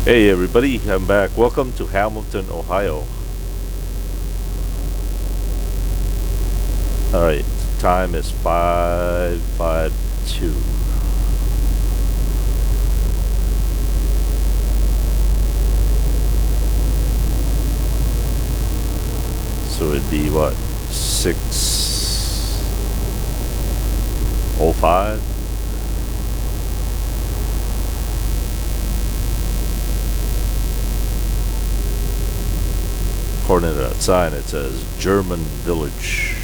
Hey everybody, I'm back. Welcome to Hamilton, Ohio. Alright, time is 5:52. So it'd be what? 6:05? According to that sign it says German Village.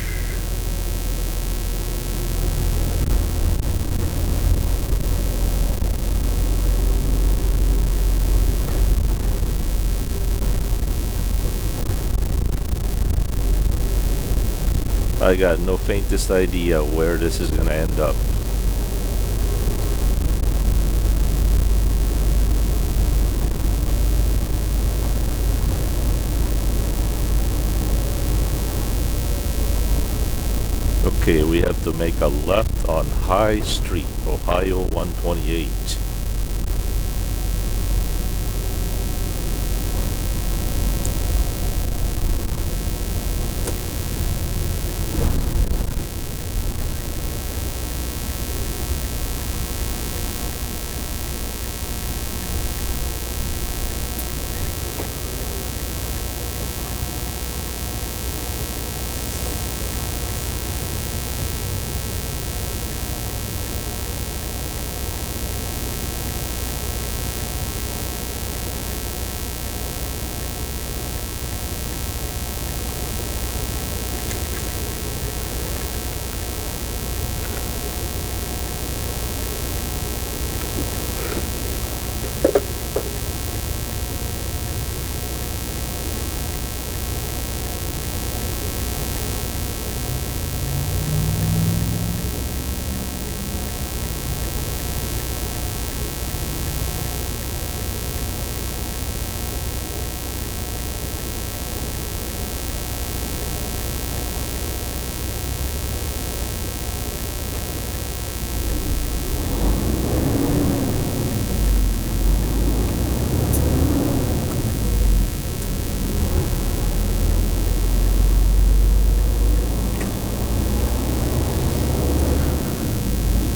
I got no faintest idea where this is gonna end up. Okay, we have to make a left on High Street, Ohio 128.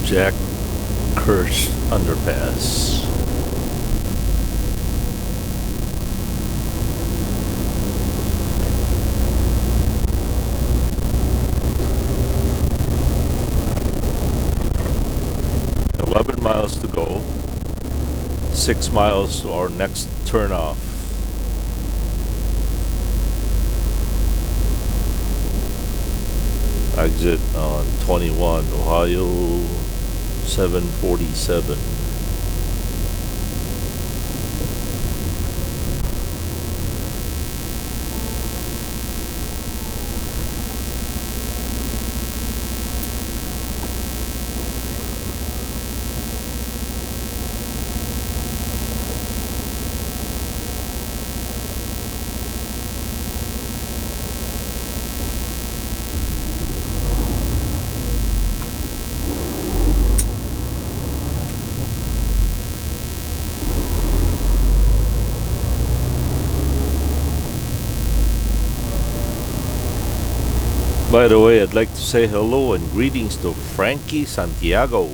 Jack Kirsch Underpass. "11 miles to go. 6 miles to our next turnoff." Exit on 21, Ohio 747. By the way, I'd like to say hello and greetings to Frankie Santiago.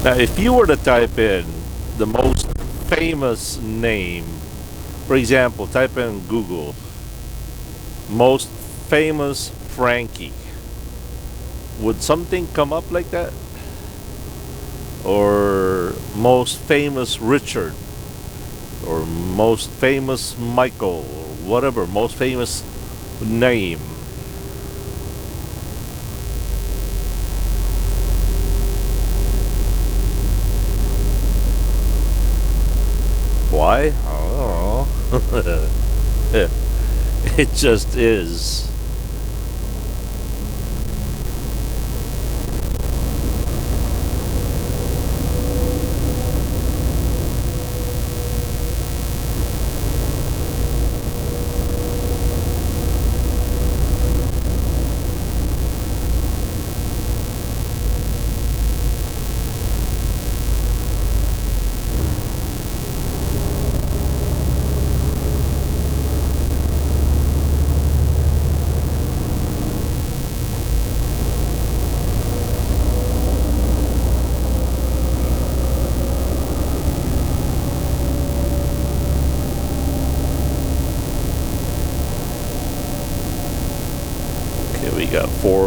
Now, if you were to type in the most famous name, for example, type in Google, most famous Frankie, would something come up like that? Or most famous Richard, or most famous Michael, or whatever, most famous name? Why? I don't know. It just is.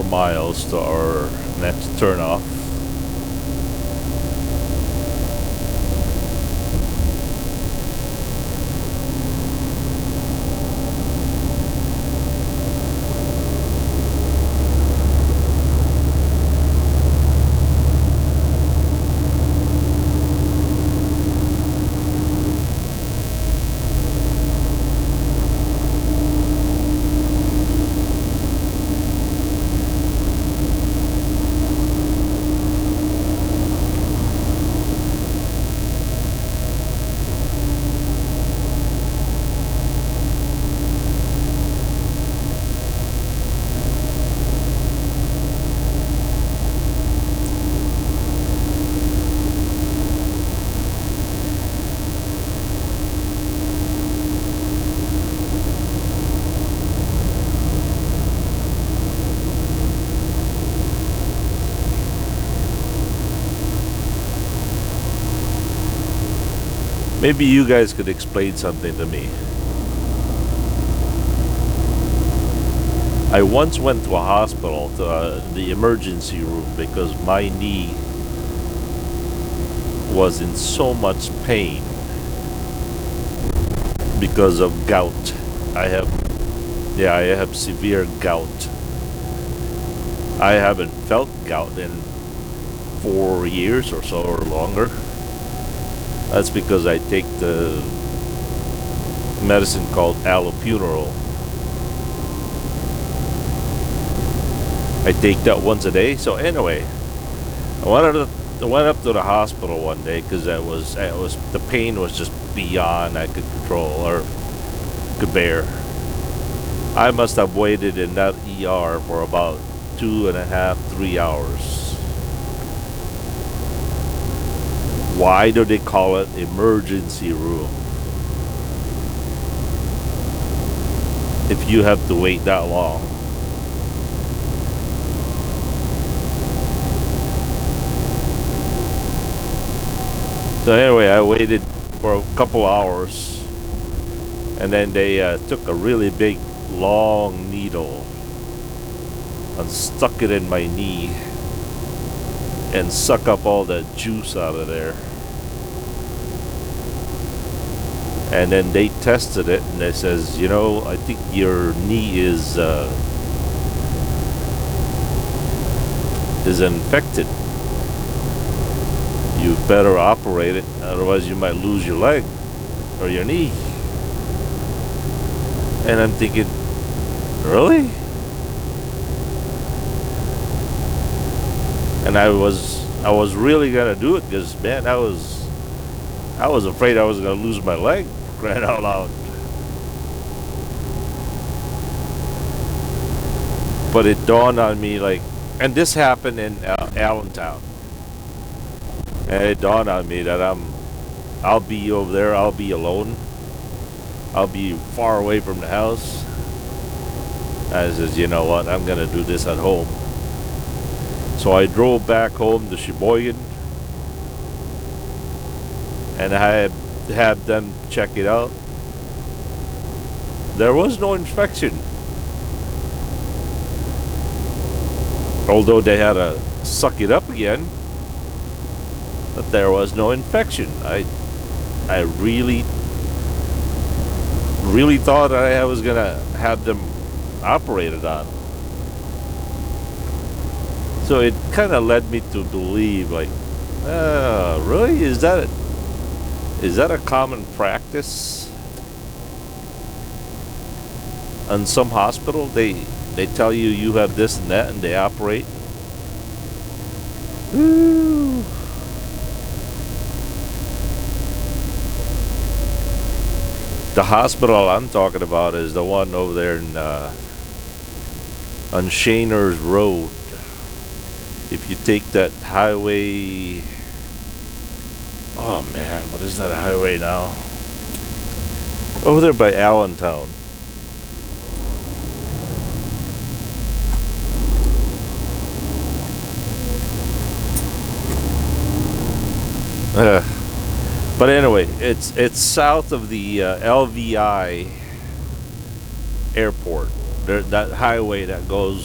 miles to our next turnoff. Maybe you guys could explain something to me. I once went to a hospital, to the emergency room, because my knee was in so much pain because of gout. I have severe gout. I haven't felt gout in 4 years or so or longer. That's because I take the medicine called allopurinol. I take that once a day. So anyway, I went up to the hospital one day because the pain was just beyond I could control or could bear. I must have waited in that ER for about 2.5, 3 hours. Why do they call it emergency room if you have to wait that long? So anyway, I waited for a couple hours, and then they took a really big, long needle and stuck it in my knee and suck up all the juice out of there. And then they tested it, and they says, you know, I think your knee is infected. You better operate it, otherwise you might lose your leg or your knee. And I'm thinking, really? And I was really gonna do it because, man, I was afraid I was gonna lose my leg, crying out loud. But it dawned on me, like, and this happened in Allentown, and it dawned on me that I'll be over there, I'll be alone, I'll be far away from the house. I says, you know what, I'm gonna do this at home. So I drove back home to Sheboygan, and I had them check it out. There was no infection. Although they had to suck it up again, but there was no infection. I really thought I was gonna have them operated on. So it kind of led me to believe, like, really? Is that a common practice? In some hospital, they tell you have this and that, and they operate. Woo. The hospital I'm talking about is the one over there in on Shaner's Road. If you take that highway, oh man, what is that highway now? Over there by Allentown. But anyway, it's south of the LVI airport. That highway that goes